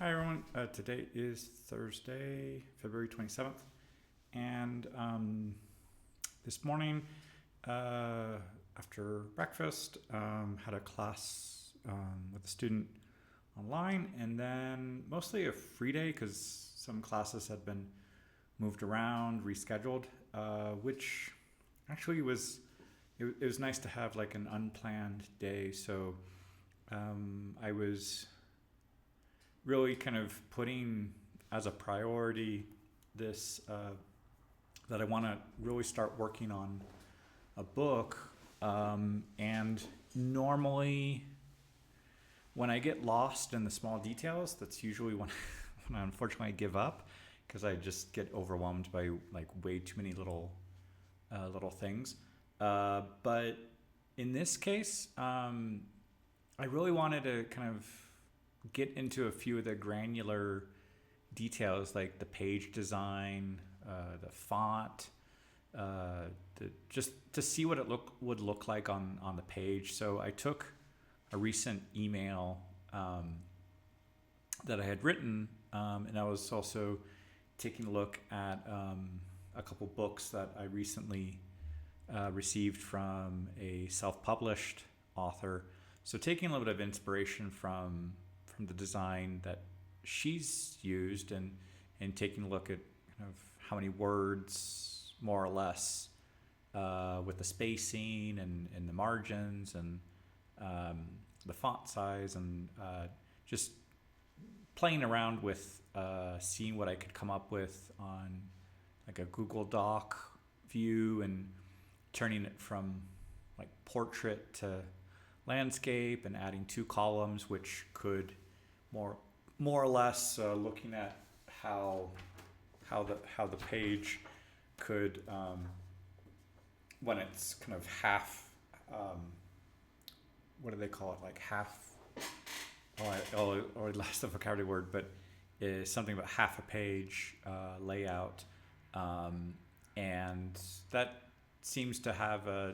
Hi everyone. Today is Thursday, February 27th, and this morning, after breakfast, had a class with a student online, and then mostly a free day because some classes had been moved around, rescheduled, which actually it was nice to have like an unplanned day. So I was really kind of putting as a priority this that I want to really start working on a book. And normally, when I get lost in the small details, that's usually when, when I unfortunately give up because I just get overwhelmed by like way too many little things. But in this case, I really wanted to kind of get into a few of the granular details like the page design, the font, just to see what it would look like on the page. So I took a recent email that I had written, and I was also taking a look at a couple books that I recently received from a self-published author. So taking a little bit of inspiration from the design that she's used, and taking a look at kind of how many words more or less with the spacing and the margins and the font size, and just playing around with seeing what I could come up with on like a Google Doc view, and turning it from like portrait to landscape, and adding two columns which could more or less looking at how the page could when it's kind of half, what do they call it, like half, or last the vocabulary word, but is something about half a page layout, and that seems to have a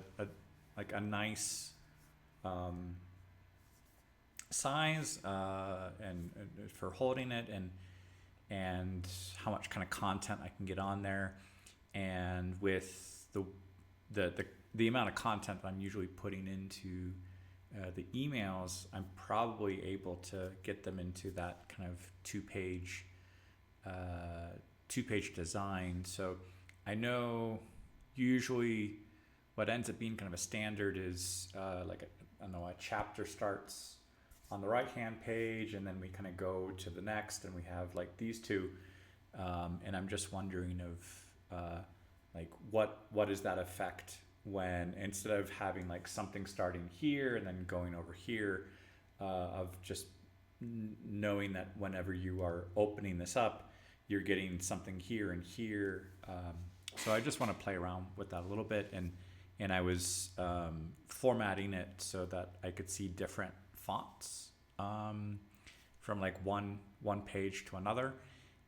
nice size, and for holding it, and how much kind of content I can get on there, and with the amount of content I'm usually putting into the emails, I'm probably able to get them into that kind of two-page design. So I know usually what ends up being kind of a standard is I don't know, a chapter starts on the right hand page, and then we kind of go to the next, and we have like these two, and I'm just wondering like what is that effect when, instead of having like something starting here and then going over here, of just knowing that whenever you are opening this up, you're getting something here and here. So I just want to play around with that a little bit, and I was formatting it so that I could see different fonts from like one page to another,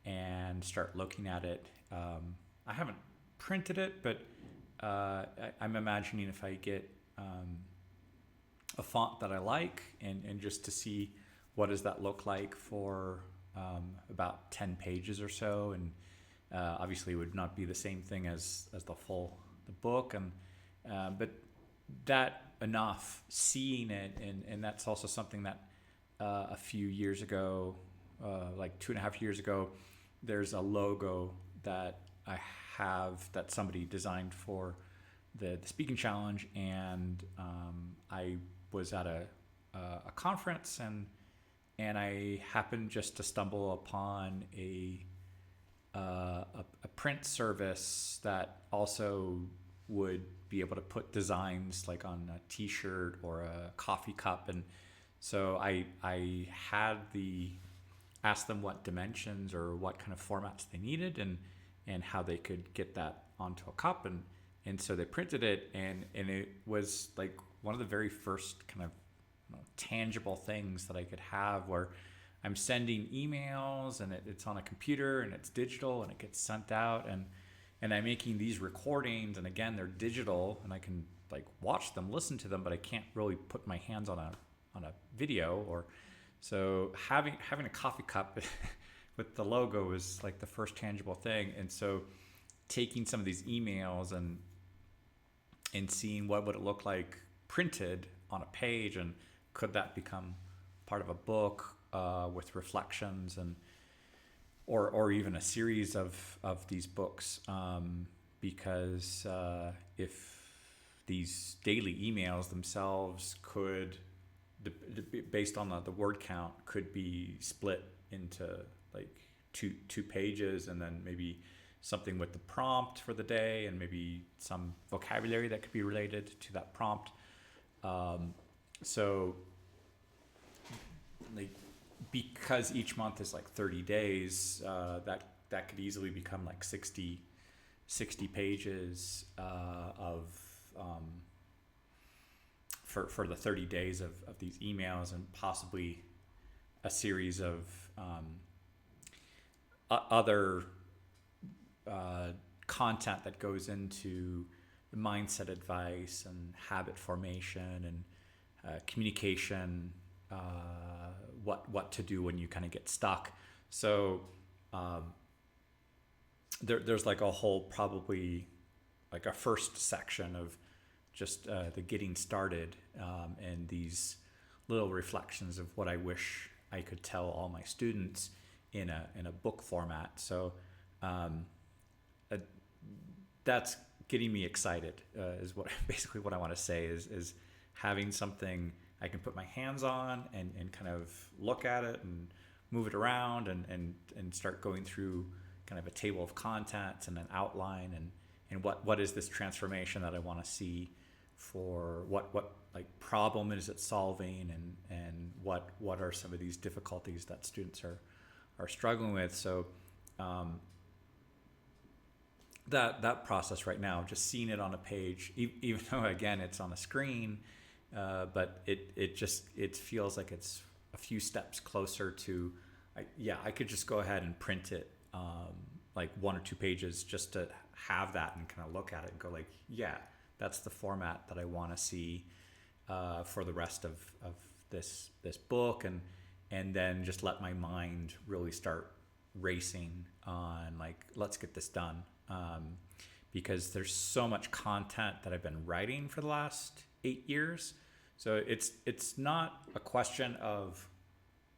and start looking at it. I haven't printed it, but I'm imagining if I get a font that I like, and just to see what does that look like for about 10 pages or so, and obviously it would not be the same thing as the book, and but that enough seeing it, and that's also something that a few years ago, like 2.5 years ago, there's a logo that I have that somebody designed for the speaking challenge, and I was at a conference, and I happened just to stumble upon a print service that also would be able to put designs like on a t-shirt or a coffee cup. And so I had asked them what dimensions or what kind of formats they needed, and how they could get that onto a cup, and so they printed it, and it was like one of the very first kind of tangible things that I could have, where I'm sending emails, and it's on a computer, and it's digital, and it gets sent out, and I'm making these recordings, and again, they're digital, and I can like watch them, listen to them, but I can't really put my hands on a video, or So having a coffee cup with the logo was like the first tangible thing. And so taking some of these emails and seeing what would it look like printed on a page, and could that become part of a book with reflections, and or even a series of these books, because if these daily emails themselves could, based on the word count, could be split into like two pages, and then maybe something with the prompt for the day, and maybe some vocabulary that could be related to that prompt. So like, because each month is like 30 days, that could easily become like 60 pages of for the 30 days of these emails, and possibly a series of other content that goes into mindset advice and habit formation and communication, what to do when you kind of get stuck. So there's like a whole, probably like a first section of just the getting started, and these little reflections of what I wish I could tell all my students in a book format. So that's getting me excited, is what basically what I want to say, is having something I can put my hands on and kind of look at it and move it around, and start going through kind of a table of contents and an outline, and what is this transformation that I want to see, for what like problem is it solving, and what are some of these difficulties that students are struggling with. So that process right now, just seeing it on a page, even though again it's on a screen, but it feels like it's a few steps closer to, I could just go ahead and print it, like 1 or 2 pages, just to have that and kind of look at it and go like, yeah, that's the format that I want to see for the rest of this book, and then just let my mind really start racing on like, let's get this done, because there's so much content that I've been writing for the last 8 years. So it's not a question of,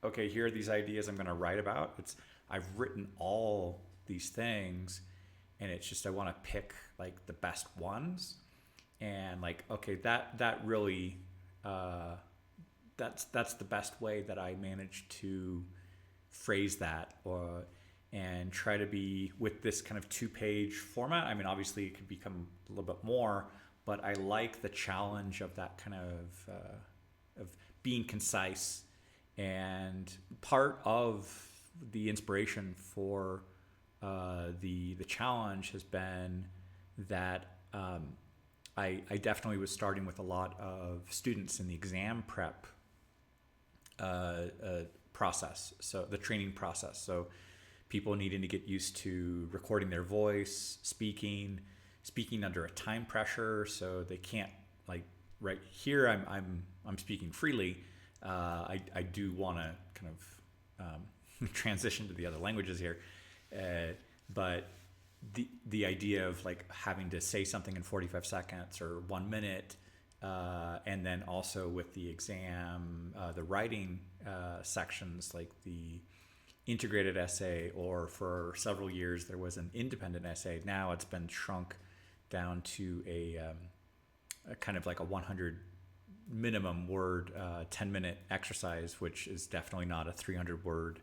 okay, here are these ideas I'm going to write about. It's, I've written all these things, and it's just, I want to pick like the best ones, and like, okay, that really, that's the best way that I managed to phrase that, and try to be with this kind of 2-page format. I mean, obviously it could become a little bit more, but I like the challenge of that kind of being concise. And part of the inspiration for the challenge has been that I definitely was starting with a lot of students in the exam prep process, so the training process. So people needing to get used to recording their voice, speaking under a time pressure, so they can't, like, right here I'm speaking freely. I do want to kind of transition to the other languages here, but the idea of like having to say something in 45 seconds or 1 minute, and then also with the exam, the writing sections, like the integrated essay, or for several years there was an independent essay. Now it's been shrunk down to a kind of like a 100 minimum word, 10-minute exercise, which is definitely not a 300 word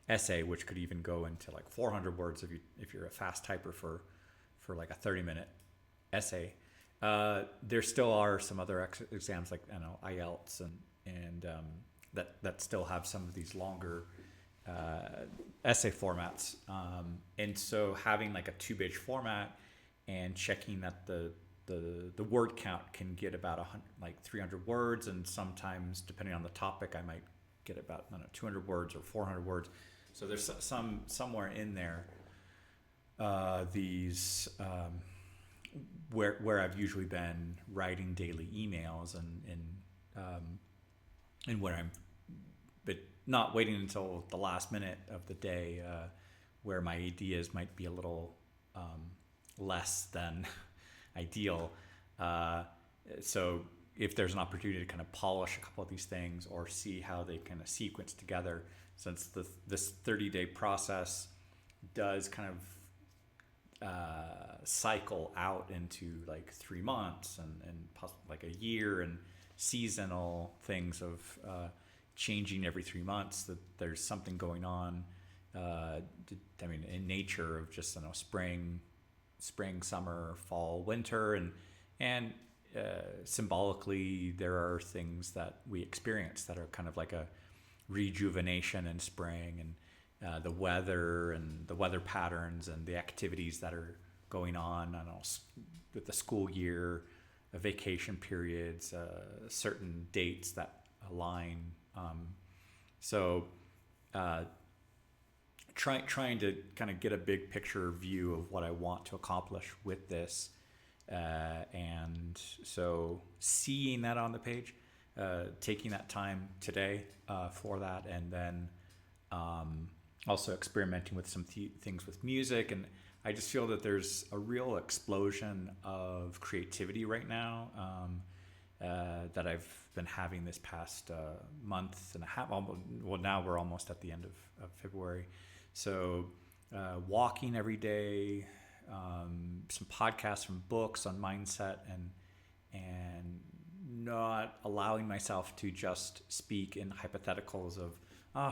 essay, which could even go into like 400 words if you're a fast typer for like a 30-minute essay. There still are some other exams, like, I don't know, IELTS and that still have some of these longer essay formats, and so having like a 2-page format and checking that the word count can get about 300 words, and sometimes depending on the topic I might get about, I don't know, 200 words or 400 words. So there's somewhere in there these where I've usually been writing daily emails, and where I'm not waiting until the last minute of the day where my ideas might be a little less than ideal. Uh, so if there's an opportunity to kind of polish a couple of these things or see how they kind of sequence together, since this 30-day process does kind of cycle out into like 3 months and possibly like a year, and seasonal things of changing every 3 months, that there's something going on. I mean, in nature of just, spring, summer, fall, winter, and symbolically, there are things that we experience that are kind of like a rejuvenation in spring, and the weather and the weather patterns and the activities that are going on. I don't know, with the school year, vacation periods, certain dates that align. So trying to kind of get a big picture view of what I want to accomplish with this. And so seeing that on the page, taking that time today for that, and then also experimenting with some things with music. And I just feel that there's a real explosion of creativity right now that I've been having this past month and a half. Well, now we're almost at the end of February. So walking every day, some podcasts from books on mindset, and not allowing myself to just speak in hypotheticals of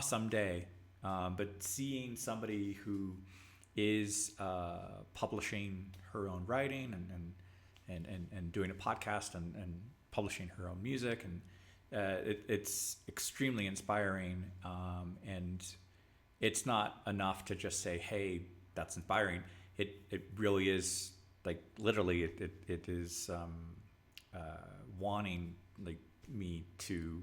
someday, but seeing somebody who is publishing her own writing and doing a podcast and publishing her own music, and it's extremely inspiring, and it's not enough to just say, hey, that's inspiring. It really is, like, literally it is wanting, like, me to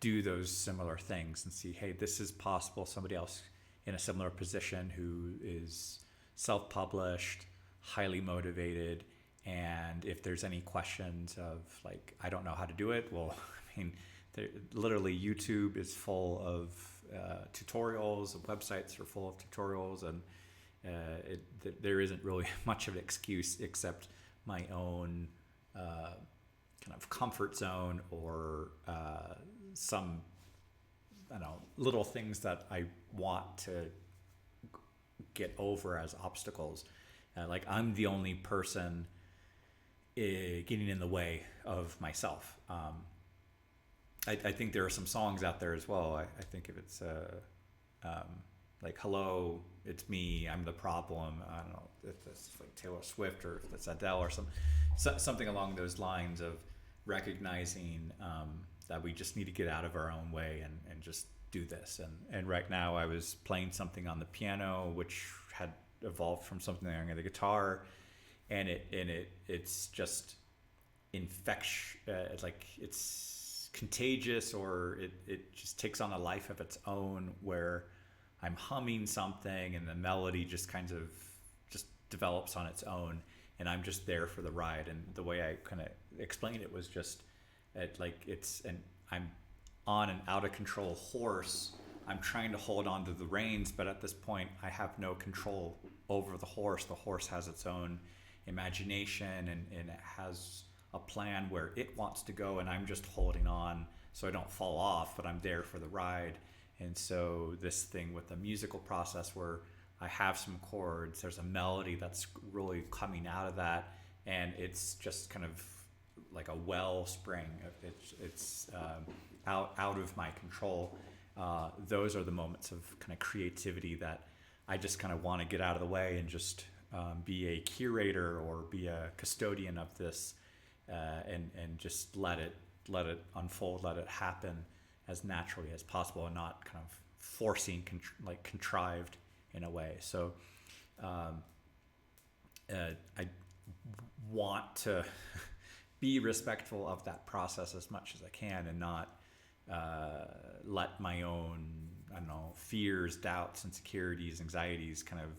do those similar things and see, hey, this is possible. Somebody else in a similar position who is self-published, highly motivated, and if there's any questions of, like, I don't know how to do it, well, I mean, literally YouTube is full of tutorials, and websites are full of tutorials, and there isn't really much of an excuse except my own kind of comfort zone, or some, I don't know, little things that I want to get over as obstacles. Like, I'm the only person getting in the way of myself. I think there are some songs out there as well. I think if it's like, hello, it's me, I'm the problem. I don't know if it's like Taylor Swift or if it's Adele or something along those lines of recognizing that we just need to get out of our own way and just do this. And right now I was playing something on the piano, which had evolved from something on the guitar, and it's just it's contagious, or it just takes on a life of its own, where I'm humming something and the melody just kind of just develops on its own, and I'm just there for the ride. And the way I kind of explained it was just I'm on an out of control horse. I'm trying to hold on to the reins, but at this point I have no control over the horse. The horse has its own imagination, and it has a plan where it wants to go, and I'm just holding on so I don't fall off, but I'm there for the ride. And so this thing with the musical process, where I have some chords, there's a melody that's really coming out of that, and it's just kind of like a wellspring. It's out of my control. Those are the moments of kind of creativity that I just kind of want to get out of the way and just be a curator or be a custodian of this, and just let it unfold, let it happen as naturally as possible, and not kind of forcing, contrived in a way. So I want to be respectful of that process as much as I can, and not let my own, I don't know, fears, doubts, insecurities, anxieties kind of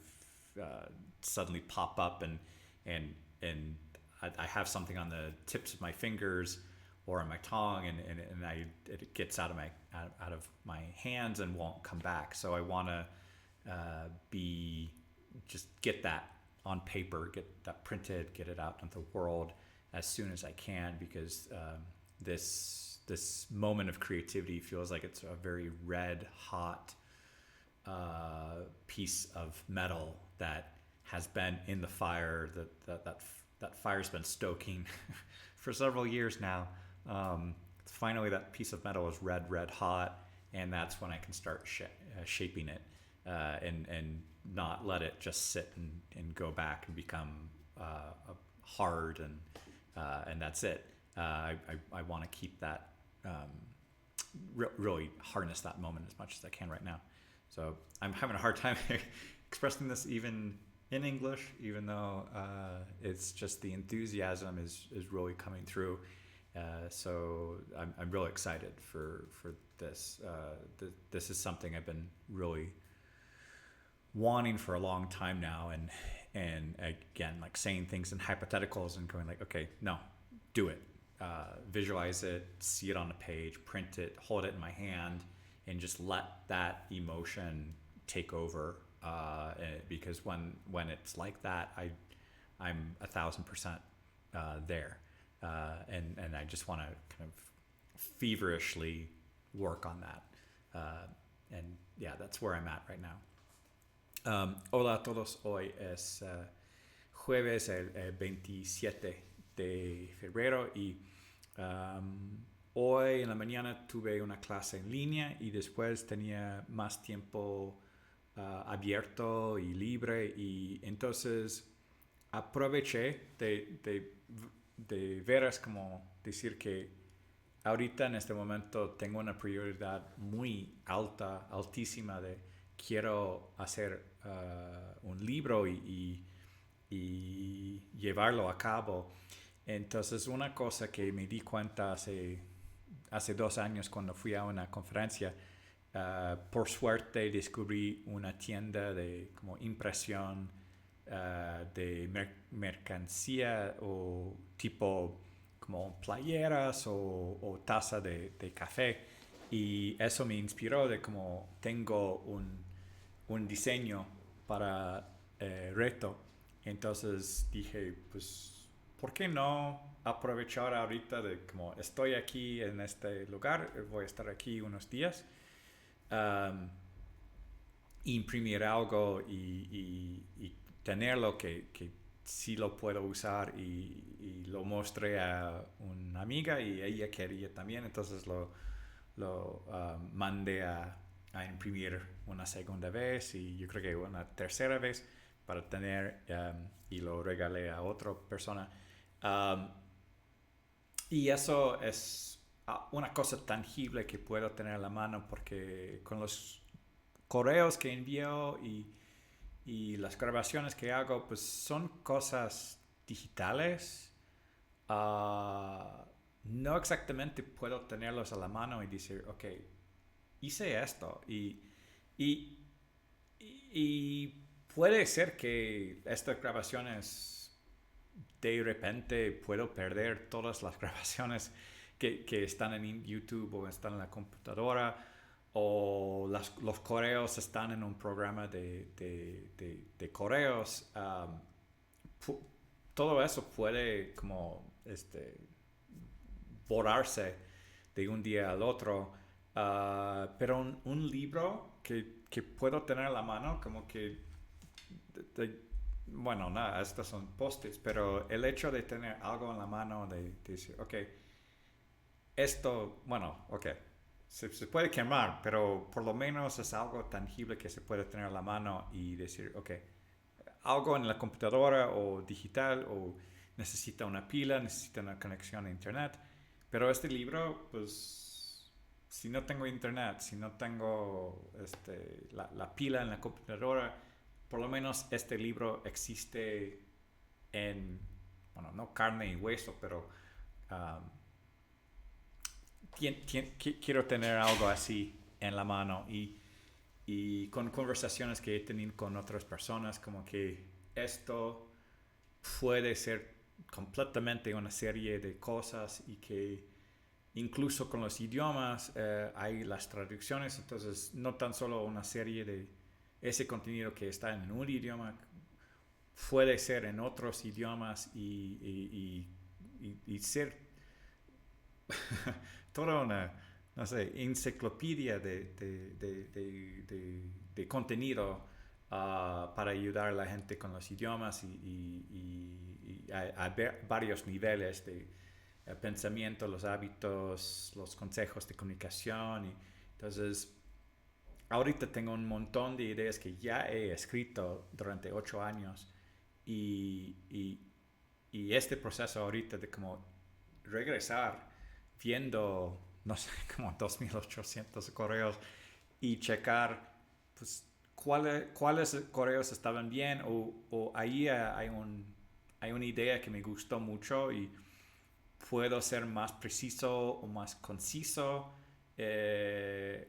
suddenly pop up, and I have something on the tips of my fingers, or on my tongue, and it gets out of my hands and won't come back. So I want to be just get that on paper, get that printed, get it out into the world as soon as I can, because this moment of creativity feels like it's a very red hot piece of metal that has been in the fire, that fire's been stoking for several years now. Finally, that piece of metal is red hot, and that's when I can start shaping it, and not let it just sit and go back and become hard, and that's it. I want to keep that, really harness that moment as much as I can right now. So I'm having a hard time expressing this even in English, even though it's just the enthusiasm is really coming through. So I'm really excited for this. This is something I've been really wanting for a long time now, and again, like saying things in hypotheticals and going like, okay, no, do it. Visualize it, see it on the page, print it, hold it in my hand, and just let that emotion take over. Because when it's like that, I'm 1,000% there, and I just want to kind of feverishly work on that. And yeah, that's where I'm at right now. Hola a todos, hoy es jueves el 27 de febrero y hoy en la mañana tuve una clase en línea y después tenía más tiempo abierto y libre, y entonces aproveché de veras como decir que ahorita en este momento tengo una prioridad muy alta, altísima, de quiero hacer un libro y llevarlo a cabo. Entonces una cosa que me di cuenta hace 2 años cuando fui a una conferencia, por suerte descubrí una tienda de como impresión de mercancía, o tipo como playeras o taza de café, y eso me inspiró de como tengo un diseño para reto. Entonces dije, pues, ¿por qué no aprovechar ahorita de como estoy aquí en este lugar, voy a estar aquí unos días, um, imprimir algo y tenerlo que sí lo puedo usar, y lo mostré a una amiga y ella quería también, entonces lo mandé a imprimir una segunda vez y yo creo que una tercera vez para tener, y lo regalé a otra persona. Um, y eso es una cosa tangible que puedo tener a la mano, porque con los correos que envío y las grabaciones que hago, pues son cosas digitales. No exactamente puedo tenerlos a la mano y decir, ok, hice esto, y, y puede ser que estas grabaciones de repente puedo perder todas las grabaciones que están en YouTube o están en la computadora, o los correos están en un programa de correos. Todo eso puede como borrarse de un día al otro. Pero un libro que puedo tener a la mano, como que bueno, nada, estos son post-its, pero el hecho de tener algo en la mano, de decir, ok, esto, bueno, ok, se puede quemar, pero por lo menos es algo tangible que se puede tener en la mano y decir, ok, algo en la computadora o digital, o necesita una pila, necesita una conexión a internet, pero este libro, pues, si no tengo internet, si no tengo la pila en la computadora, por lo menos este libro existe en, bueno, no carne y hueso, pero um, quiero tener algo así en la mano, y con conversaciones que he tenido con otras personas, como que esto puede ser completamente una serie de cosas, y que incluso con los idiomas hay las traducciones, entonces no tan solo una serie de ese contenido que está en un idioma, puede ser en otros idiomas y ser toda una, no sé, enciclopedia de contenido para ayudar a la gente con los idiomas y a ver varios niveles de pensamiento, los hábitos, los consejos de comunicación. Entonces, ahorita tengo un montón de ideas que ya he escrito durante 8 años y, y este proceso ahorita de como regresar viendo, no sé, como 2.800 correos y checar, pues, cuáles correos estaban bien o ahí hay una idea que me gustó mucho y puedo ser más preciso o más conciso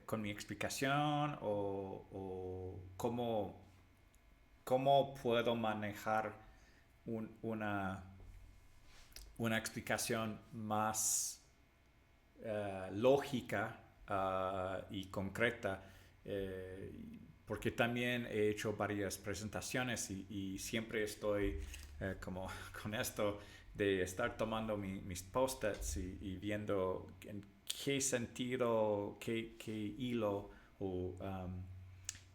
con mi explicación o cómo puedo manejar una explicación más lógica y concreta, eh, porque también he hecho varias presentaciones y siempre estoy como con esto de estar tomando mis post-its y viendo en qué sentido, qué hilo o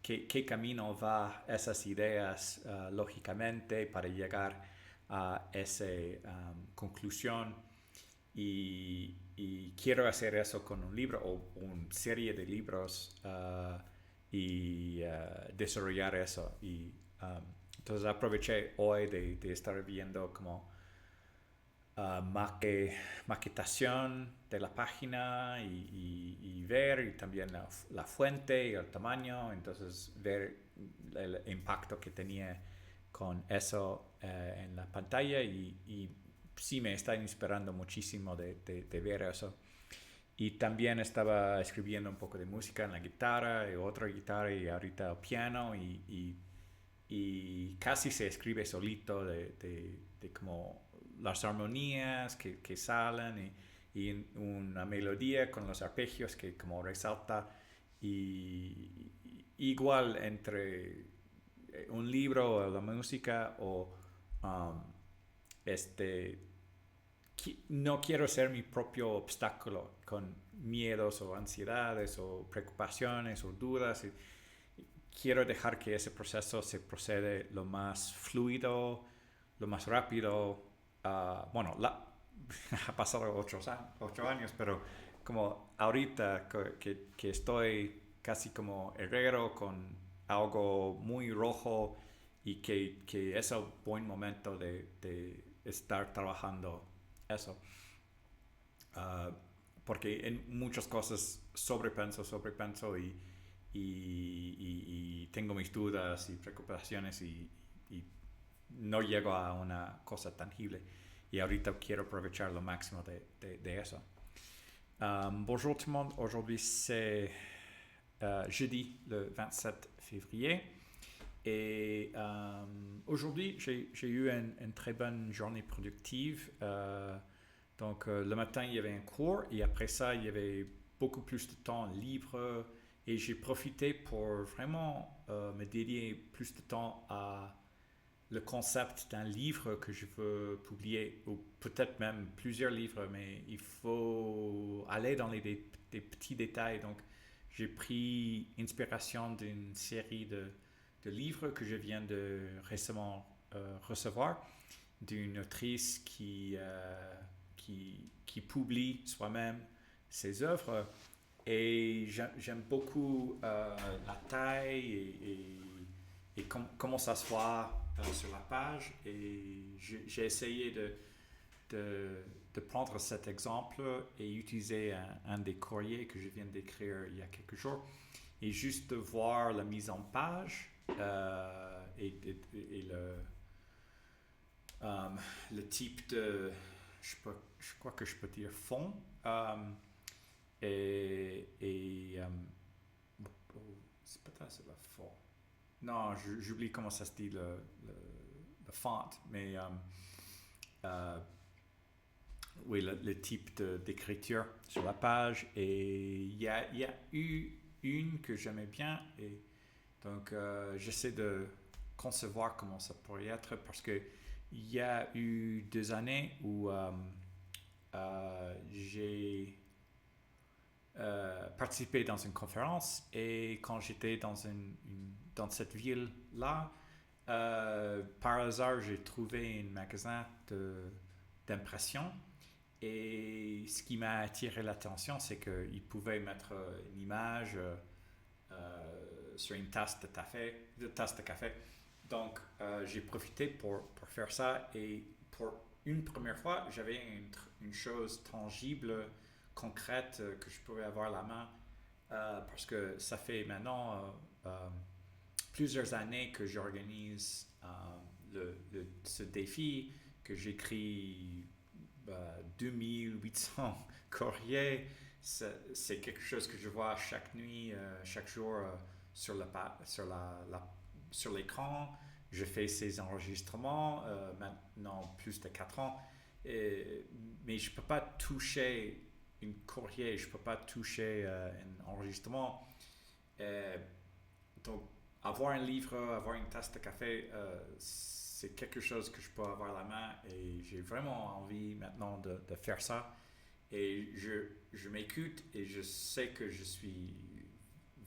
qué camino va esas ideas lógicamente para llegar a esa conclusión y quiero hacer eso con un libro o una serie de libros y desarrollar eso entonces aproveché hoy de estar viendo como maquetación de la página y ver y también la fuente y el tamaño, entonces ver el impacto que tenía con eso en la pantalla y sí me está inspirando muchísimo de ver eso. Y también estaba escribiendo un poco de música en la guitarra y otra guitarra y ahorita el piano y casi se escribe solito de como las armonías que salen y una melodía con los arpegios que como resalta y igual entre un libro o la música o um, este no quiero ser mi propio obstáculo con miedos o ansiedades o preocupaciones o dudas quiero dejar que ese proceso se procede lo más fluido, lo más rápido. Bueno, ha pasado 8 años, pero como ahorita que estoy casi como herrero con algo muy rojo y que es el buen momento de estar trabajando eso. Uh, porque en muchas cosas sobrepenso y tengo mis dudas y preocupaciones y no llego a una cosa tangible. Y ahorita quiero aprovechar lo máximo de eso. Bonjour tout le monde, aujourd'hui c'est jeudi le 27 février et aujourd'hui j'ai eu une très bonne journée productive. Donc le matin il y avait un cours et après ça il y avait beaucoup plus de temps libre et j'ai profité pour vraiment me dédier plus de temps à le concept d'un livre que je veux publier, ou peut-être même plusieurs livres, mais il faut aller dans des petits détails. Donc, j'ai pris inspiration d'une série de livres que je viens de récemment recevoir, d'une autrice qui publie soi-même ses œuvres. Et j'aime beaucoup la taille et comment ça se voit sur la page. Et j'ai essayé de prendre cet exemple et utiliser un des courriers que je viens d'écrire il y a quelques jours. Et juste de voir la mise en page et le type de, je crois que je peux dire fond. C'est peut-être la fond. Non, j'oublie comment ça se dit le font, mais oui, le type d'écriture sur la page. Et il y a eu une que j'aimais bien. Et donc, j'essaie de concevoir comment ça pourrait être parce que il y a eu 2 années où j'ai participé dans une conférence et quand j'étais dans cette ville-là, par hasard, j'ai trouvé un magasin d'impression et ce qui m'a attiré l'attention, c'est qu'il pouvait mettre une image sur une tasse de café. Donc, j'ai profité pour faire ça et pour une première fois, j'avais une chose tangible, concrète que je pouvais avoir à la main parce que ça fait maintenant plusieurs années que j'organise ce défi, que j'écris 2800 courriers. C'est quelque chose que je vois chaque nuit, chaque jour sur, sur l'écran. Je fais ces enregistrements maintenant plus de 4 ans. Mais je ne peux pas toucher une courrier, je ne peux pas toucher un enregistrement. Euh, donc, avoir un livre, avoir une tasse de café, c'est quelque chose que je peux avoir à la main et j'ai vraiment envie maintenant de faire ça. Et je m'écoute et je sais que je suis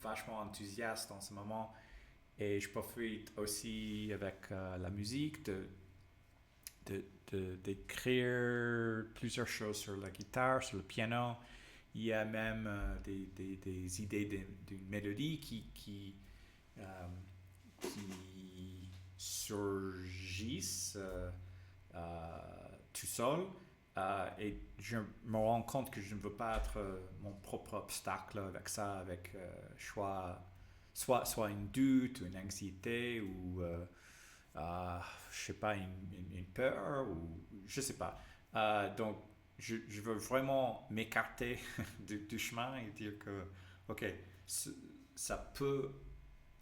vachement enthousiaste en ce moment. Et je profite aussi avec la musique de, d'écrire plusieurs choses sur la guitare, sur le piano. Il y a même des idées d'une mélodie euh, qui surgissent euh, tout seul. Et je me rends compte que je ne veux pas être mon propre obstacle avec ça, avec soit une doute, une anxiété ou je sais pas, une peur ou je sais pas. Donc, je veux vraiment m'écarter du chemin et dire que, ok, ça peut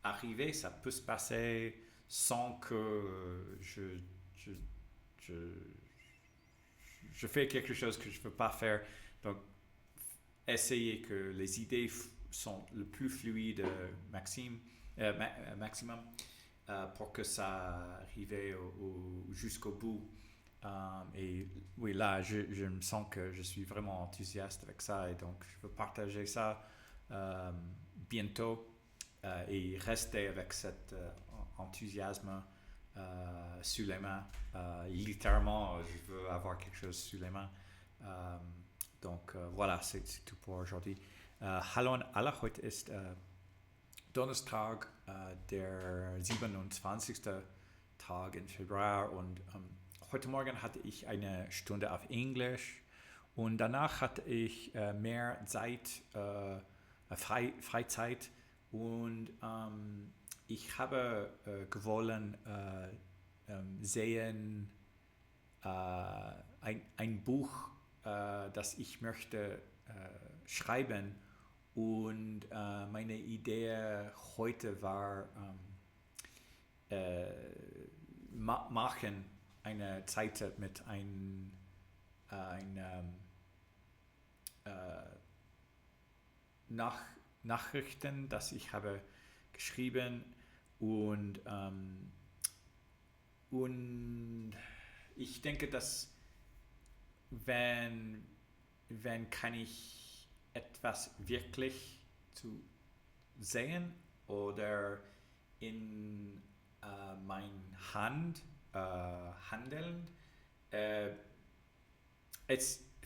arriver, ça peut se passer sans que je, je, je fais quelque chose que je ne veux pas faire. Donc, essayer que les idées sont le plus fluides maximum pour que ça arrive jusqu'au bout. Et oui, là, je me sens que je suis vraiment enthousiaste avec ça et donc je veux partager ça euh, bientôt et rester avec cet enthousiasme sous les mains. Littéralement, je veux avoir quelque chose sous les mains. Euh, donc voilà, c'est tout pour aujourd'hui. Hallo an alle, heute ist Donnerstag, der 27. Tag im Februar und heute Morgen hatte ich eine Stunde auf Englisch und danach hatte ich mehr Zeit, Freizeit und ich habe gewollen sehen ein Buch, das ich möchte schreiben und meine Idee heute war machen eine Seite mit ein äh, Nach Nachrichten, das ich habe geschrieben und ich denke, dass wenn, wenn kann ich etwas wirklich zu sehen oder in mein Hand handeln, äh,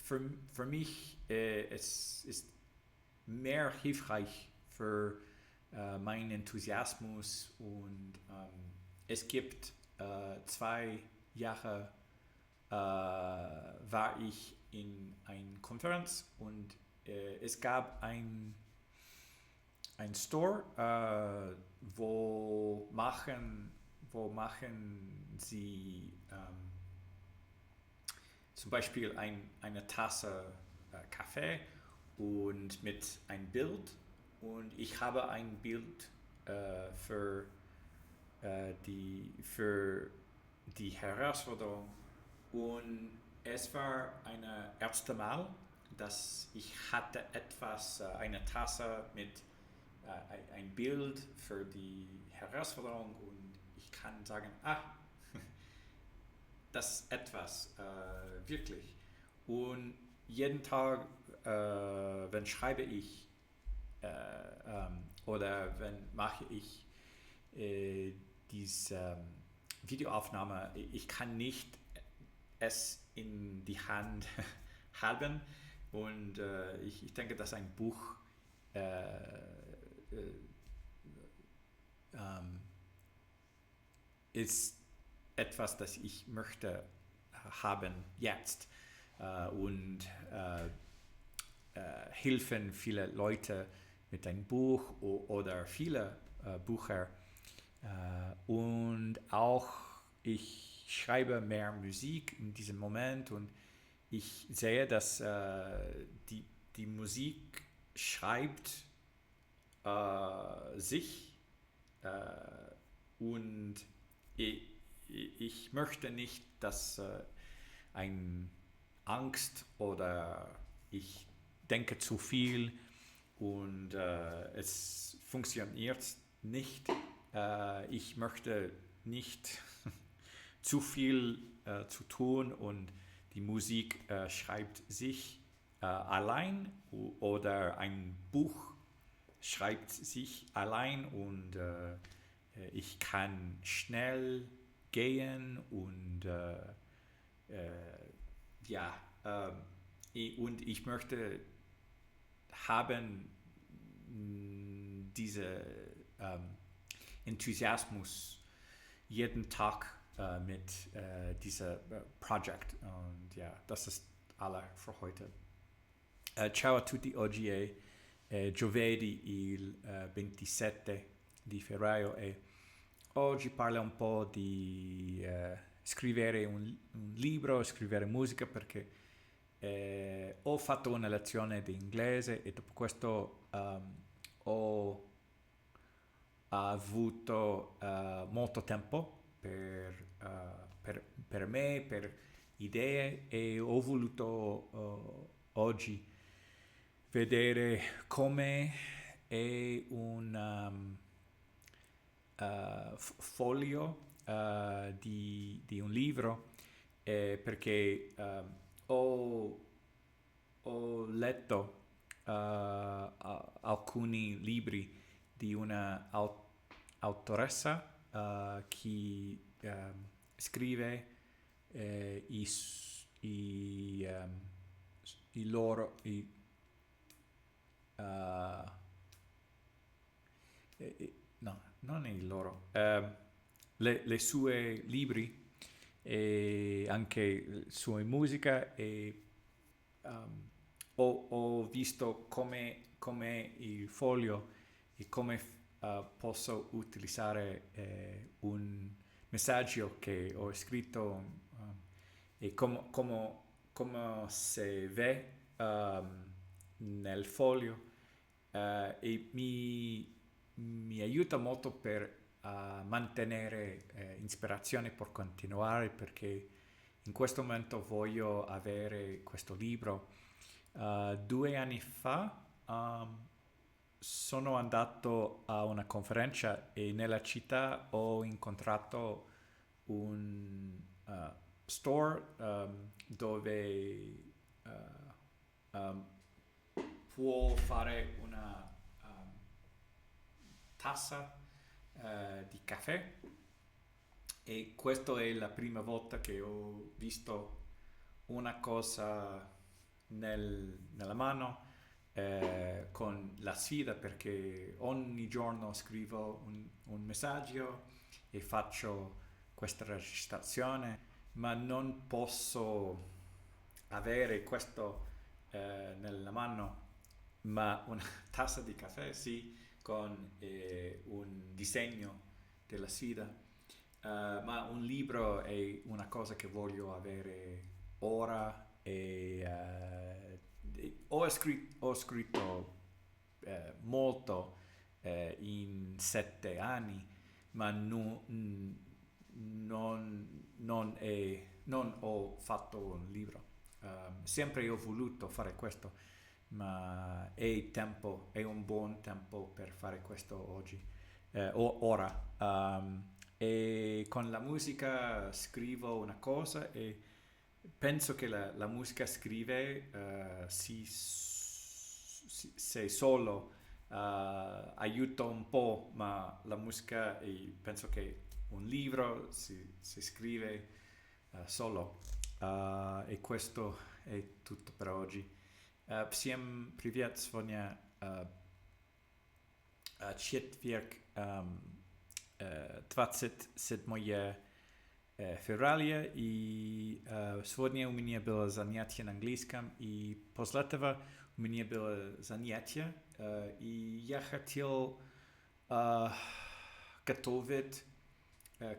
für mich es ist mehr hilfreich für meinen Enthusiasmus und es gibt 2 Jahre war ich in einer Konferenz und es gab ein Store, wo machen sie zum Beispiel eine Tasse Kaffee und mit einem Bild und ich habe ein Bild für die Herausforderung und es war eine erste Mal, dass ich hatte etwas, eine Tasse mit ein Bild für die Herausforderung und ich kann sagen, das ist etwas, wirklich. Und jeden Tag, wenn schreibe ich oder wenn mache ich äh, diese Videoaufnahme, ich kann nicht es in die Hand haben und ich denke, dass ein Buch ähm, ist etwas, das ich möchte haben jetzt und helfen viele Leute mit einem Buch oder viele Bücher und auch ich schreibe mehr Musik in diesem Moment und ich sehe, dass die, die Musik schreibt sich und ich, ich möchte nicht, dass ein Angst oder ich denke zu viel und es funktioniert nicht. Ich möchte nicht zu viel zu tun und die Musik schreibt sich allein oder ein Buch schreibt sich allein und ich kann schnell gehen und ja, und ich möchte haben diese Enthusiasmus jeden Tag mit diesem Project. Und ja, das ist alle für heute. Ciao a tutti, oggi è giovedì il 27 di febbraio e oggi parla un po' di scrivere un libro, scrivere musica perché ho fatto una lezione di inglese e dopo questo ho avuto molto tempo per me, per idee e ho voluto oggi vedere come è un foglio di un libro perché ho, ho letto alcuni libri di una autoressa che scrive i loro no, non i loro le sue libri e anche le sue musica e ho visto come il foglio e come posso utilizzare un messaggio che ho scritto e come si vede nel foglio e mi aiuta molto per mantenere ispirazione per continuare perché in questo momento voglio avere questo libro. 2 anni fa sono andato a una conferenza e nella città ho incontrato un store dove um, può fare una tassa di caffè e questa è la prima volta che ho visto una cosa nella mano con la sfida perché ogni giorno scrivo un messaggio e faccio questa registrazione ma non posso avere questo nella mano ma una tazza di caffè sì con un disegno della sfida ma un libro è una cosa che voglio avere ora e ho scritto molto in 7 anni, ma non è non ho fatto un libro. Sempre ho voluto fare questo, ma è un buon tempo per fare questo oggi, ora. E con la musica scrivo una cosa e penso che la musica scrive se solo aiuta un po', ma la musica penso che un libro si scrive solo. E questo è tutto per oggi. Всем привет! Сегодня четверг, 27 февраля, и сегодня у меня было занятие на английском, и после этого у меня было занятие, и я хотел готовить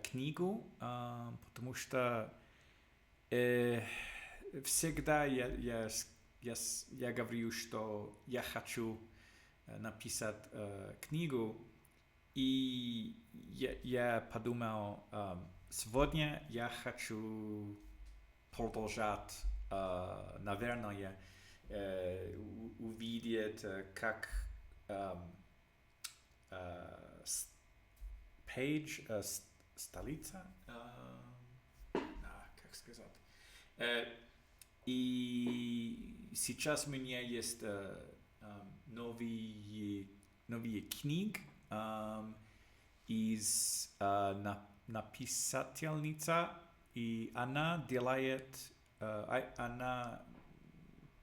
книгу, потому что всегда я говорю, что я хочу написать книгу, и я подумал, сегодня я хочу продолжать, наверное, увидеть, как столица, как сказать. И сейчас у меня есть новые книги из написательница, и она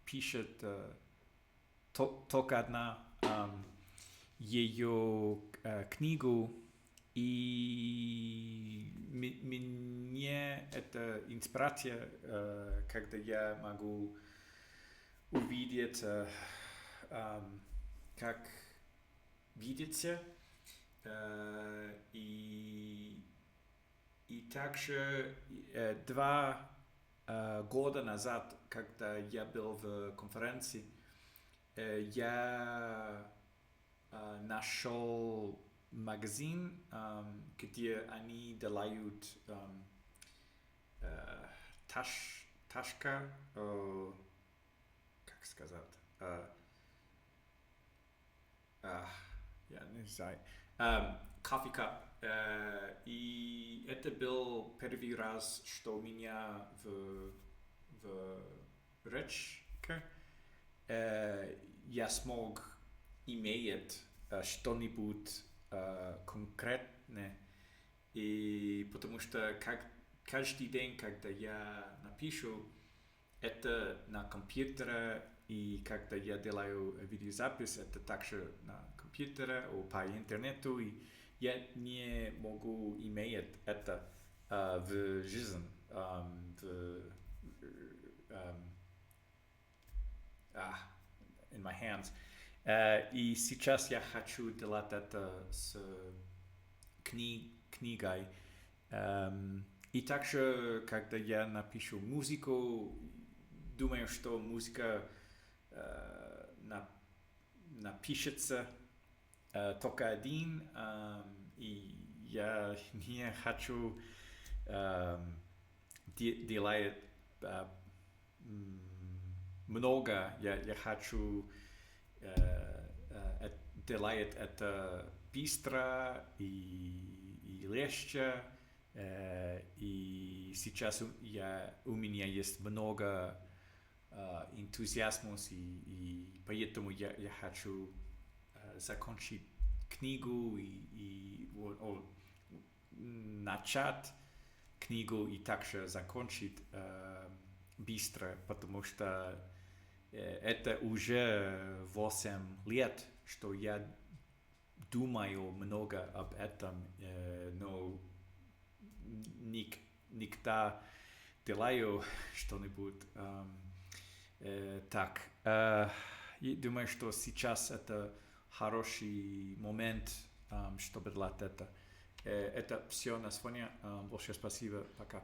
пишет только одна ее книгу, и мне это инспирация, когда я могу увидеть, как видите, и также 2 года назад, когда я был в конференции, я нашел магазин, где они делают ташка, как сказать, я не знаю, coffee cup. И это был первый раз, что у меня в речке я смог иметь что-нибудь конкретное, и потому что каждый день, когда я напишу это на компьютере, и когда я делаю видеозапись, это также на компьютере or по интернету, и я не могу иметь это в жизни, in my hands. И сейчас я хочу делать это с книгой. И также, когда я напишу музыку, думаю, что музыка напишется только один, и я не хочу делать много, я хочу делать это быстро и легче, и сейчас у меня есть много энтузиазма, и поэтому я хочу закончить книгу и начать книгу и также закончить быстро, потому что это уже 8 лет, что я думаю много об этом, но никогда делаю что-нибудь так. Я думаю, что сейчас это хороший момент, чтобы делать это. Это все на сегодня. Большое спасибо. Пока.